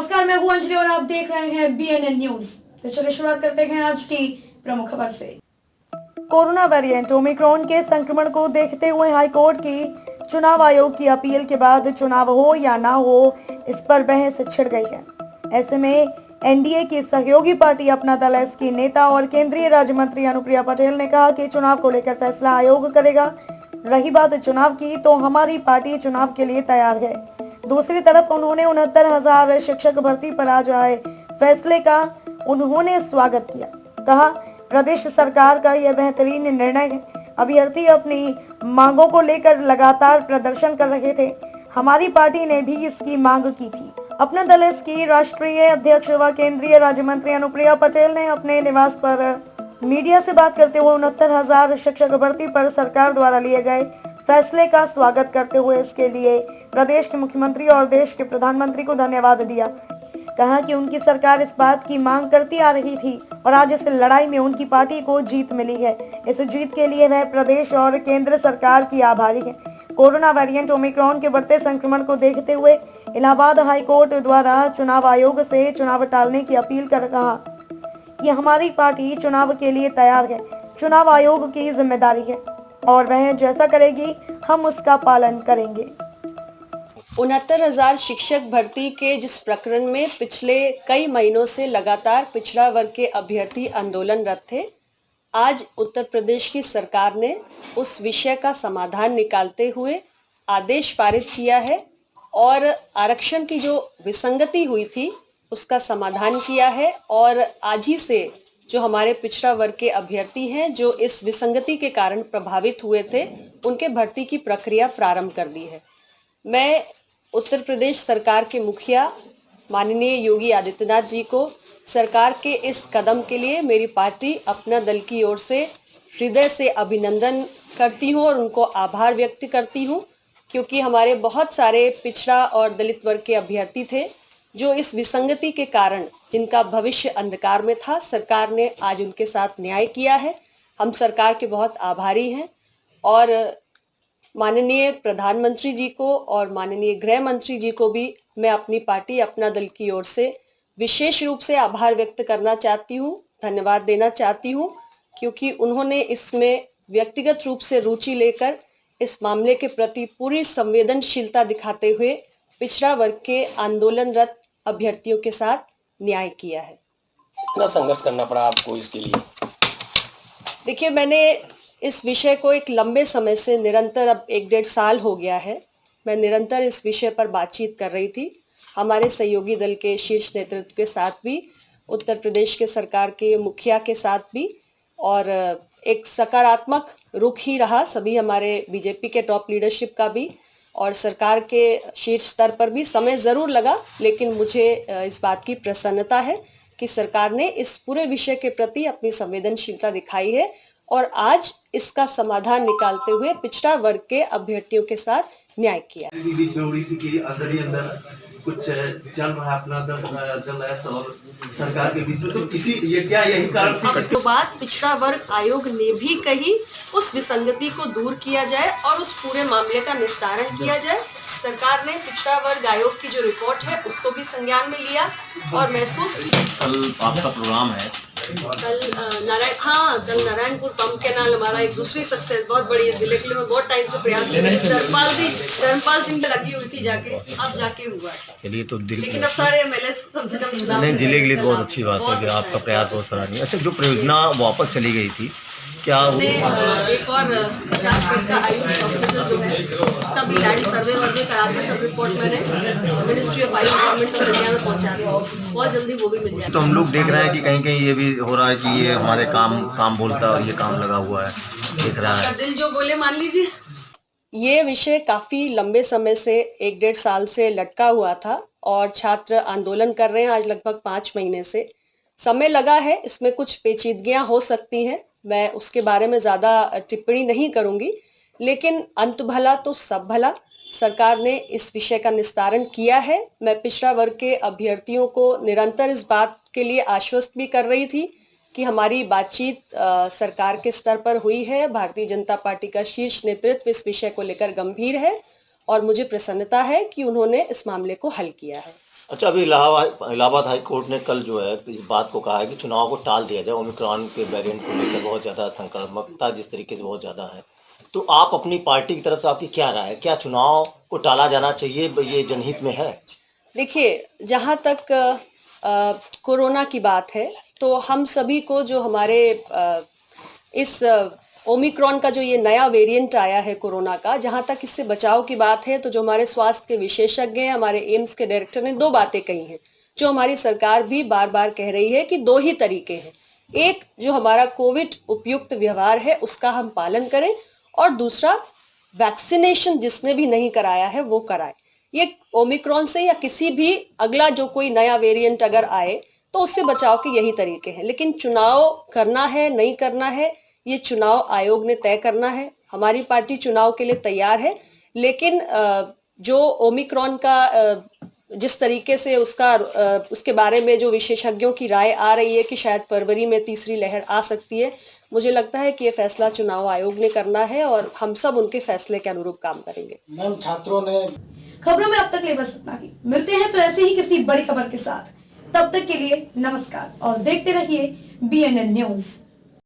नमस्कार, मैं हूं अंजलि और आप देख रहे हैं BNN न्यूज। तो चलिए शुरुआत करते हैं आज की प्रमुख खबर से। कोरोना वेरिएंट ओमिक्रॉन के संक्रमण को देखते हुए हाईकोर्ट की चुनाव आयोग की अपील के बाद चुनाव हो या ना हो, इस पर बहस छिड़ गई है। ऐसे में एनडीए की सहयोगी पार्टी अपना दल एस की नेता और केंद्रीय राज्य मंत्री अनुप्रिया पटेल ने कहा कि चुनाव को लेकर फैसला आयोग करेगा। रही बात चुनाव की, तो हमारी पार्टी चुनाव के लिए तैयार है। दूसरी तरफ उन्होंने 69,000 शिक्षक भर्ती पर आज आए फैसले का उन्होंने स्वागत किया। कहा, प्रदेश सरकार का यह बेहतरीन निर्णय है। अभ्यर्थी अपनी मांगों को लेकर लगातार प्रदर्शन कर रहे थे। हमारी पार्टी ने भी इसकी मांग की थी। अपना दल इसकी राष्ट्रीय अध्यक्ष व केंद्रीय राज्य मंत्री अनुप्रिया पटेल ने अपने निवास पर मीडिया से बात करते हुए 69,000 शिक्षक भर्ती पर सरकार द्वारा लिए गए फैसले का स्वागत करते हुए इसके लिए प्रदेश के मुख्यमंत्री और देश के प्रधानमंत्री को धन्यवाद दिया। कहा कि उनकी सरकार इस बात की मांग करती आ रही थी और आज इस लड़ाई में उनकी पार्टी को जीत मिली है। इस जीत के लिए वह प्रदेश और केंद्र सरकार की आभारी है। कोरोना वेरिएंट ओमिक्रॉन के बढ़ते संक्रमण को देखते हुए इलाहाबाद हाईकोर्ट द्वारा चुनाव आयोग से चुनाव टालने की अपील कर कहा कि हमारी पार्टी चुनाव के लिए तैयार है। चुनाव आयोग की जिम्मेदारी है और वह जैसा करेगी हम उसका पालन करेंगे। 69,000 शिक्षक भर्ती के जिस प्रकरण में पिछले कई महीनों से लगातार पिछड़ा वर्ग के अभ्यर्थी आंदोलनरत थे, आज उत्तर प्रदेश की सरकार ने उस विषय का समाधान निकालते हुए आदेश पारित किया है और आरक्षण की जो विसंगति हुई थी उसका समाधान किया है। और आज ही से जो हमारे पिछड़ा वर्ग के अभ्यर्थी हैं जो इस विसंगति के कारण प्रभावित हुए थे, उनके भर्ती की प्रक्रिया प्रारंभ कर दी है। मैं उत्तर प्रदेश सरकार के मुखिया माननीय योगी आदित्यनाथ जी को सरकार के इस कदम के लिए मेरी पार्टी अपना दल की ओर से हृदय से अभिनंदन करती हूं और उनको आभार व्यक्त करती हूं, क्योंकि हमारे बहुत सारे पिछड़ा और दलित वर्ग के अभ्यर्थी थे जो इस विसंगति के कारण जिनका भविष्य अंधकार में था, सरकार ने आज उनके साथ न्याय किया है। हम सरकार के बहुत आभारी हैं और माननीय प्रधानमंत्री जी को और माननीय गृह मंत्री जी को भी मैं अपनी पार्टी अपना दल की ओर से विशेष रूप से आभार व्यक्त करना चाहती हूँ, धन्यवाद देना चाहती हूँ, क्योंकि उन्होंने इसमें व्यक्तिगत रूप से रुचि लेकर इस मामले के प्रति पूरी संवेदनशीलता दिखाते हुए पिछड़ा वर्ग के आंदोलनरत अभ्यर्थियों के साथ न्याय किया है। कितना संघर्ष करना पड़ा आपको इसके लिए? देखिए, मैंने इस विषय को एक लंबे समय से निरंतर, अब 1-1.5 साल हो गया है, मैं निरंतर इस विषय पर बातचीत कर रही थी हमारे सहयोगी दल के शीर्ष नेतृत्व के साथ भी, उत्तर प्रदेश के सरकार के मुखिया के साथ भी, और एक सकारात्मक रुख ही रहा सभी हमारे बीजेपी के टॉप लीडरशिप का भी, और सरकार के शीर्ष स्तर पर भी समय ज़रूर लगा, लेकिन मुझे इस बात की प्रसन्नता है कि सरकार ने इस पूरे विषय के प्रति अपनी संवेदनशीलता दिखाई है और आज इसका समाधान निकालते हुए पिछड़ा वर्ग के अभ्यर्थियों के साथ न्याय किया। बीच में उड़ी थी कि अंदर ही अंदर कुछ चल रहा है अपना दल एस और सरकार के बीच में, तो यही कारण था। इसके बाद पिछड़ा वर्ग आयोग ने भी कही उस विसंगति को दूर किया जाए और उस पूरे मामले का निस्तारण किया जाए। सरकार ने पिछड़ा वर्ग आयोग की जो रिपोर्ट है उसको भी संज्ञान में लिया और महसूस किया। कल आपका प्रोग्राम है? कल नारायणपुर पंप के नाल हमारा एक दूसरी सक्सेस बहुत बड़ी है। जिले के लिए मैं बहुत टाइम से प्रयास कर रही थी, धर्मपाल सिंह लगी हुई थी, अब जाके हुआ है। चलिए, तो लेकिन अब सारे एमएलए कम से कम नहीं, जिले के लिए बहुत अच्छी बात है कि आपका प्रयास बहुत सराहनीय। अच्छा, जो परियोजना वापस चली गई थी, क्या वो एक और 50 का आयुष हॉस्पिटल जो है उसका भी लैंड सर्वे वर्वे करा के सब रिपोर्ट मैंने ministry of Ayush government of India में पहुंचा दी, बहुत जल्दी वो भी मिल जाए। तो हम लोग देख रहे हैं कि कहीं कहीं ये भी हो रहा है कि ये हमारे काम बोलता है और ये काम लगा हुआ है, दिख रहा है। दिल जो बोले मान लीजिए। ये विषय काफी लंबे समय से 1-1.5 साल से लटका हुआ था और छात्र आंदोलन कर रहे हैं आज लगभग 5 महीने से। समय लगा है, इसमें कुछ पेचीदगियां हो सकती हैं, मैं उसके बारे में ज़्यादा टिप्पणी नहीं करूंगी, लेकिन अंत भला तो सब भला। सरकार ने इस विषय का निस्तारण किया है। मैं पिछड़ा वर्ग के अभ्यर्थियों को निरंतर इस बात के लिए आश्वस्त भी कर रही थी कि हमारी बातचीत सरकार के स्तर पर हुई है। भारतीय जनता पार्टी का शीर्ष नेतृत्व इस विषय को लेकर गंभीर है और मुझे प्रसन्नता है कि उन्होंने इस मामले को हल किया है। अच्छा, अभी इलाहाबाद हाई कोर्ट ने कल जो है इस बात को कहा है कि चुनाव को टाल दिया जाए। ओमिक्रॉन के वेरिएंट को लेकर बहुत ज़्यादा संक्रामकता जिस तरीके से बहुत ज़्यादा है, तो आप अपनी पार्टी की तरफ से आपकी क्या राय है? क्या चुनाव को टाला जाना चाहिए? ये जनहित में है? देखिए, जहाँ तक कोरोना की बात है तो हम सभी को जो हमारे इस ओमिक्रॉन का जो ये नया वेरिएंट आया है कोरोना का, जहाँ तक इससे बचाव की बात है तो जो हमारे स्वास्थ्य के विशेषज्ञ हैं, हमारे एम्स के डायरेक्टर ने 2 बातें कही हैं जो हमारी सरकार भी बार बार कह रही है कि 2 ही तरीके हैं। एक, जो हमारा कोविड उपयुक्त व्यवहार है उसका हम पालन करें, और दूसरा, वैक्सीनेशन जिसने भी नहीं कराया है वो कराए। ये ओमिक्रॉन से या किसी भी अगला जो कोई नया वेरिएंट अगर आए तो उससे बचाव के यही तरीके हैं। लेकिन चुनाव करना है नहीं करना है ये चुनाव आयोग ने तय करना है। हमारी पार्टी चुनाव के लिए तैयार है, लेकिन जो ओमिक्रॉन का जिस तरीके से उसके बारे में जो विशेषज्ञों की राय आ रही है कि शायद फरवरी में तीसरी लहर आ सकती है, मुझे लगता है कि ये फैसला चुनाव आयोग ने करना है और हम सब उनके फैसले के अनुरूप काम करेंगे। मैम, छात्रों ने खबरों में अब तक ले बस इतना ही। मिलते हैं फिर ऐसे ही किसी बड़ी खबर के साथ। तब तक के लिए नमस्कार और देखते रहिए BNN न्यूज।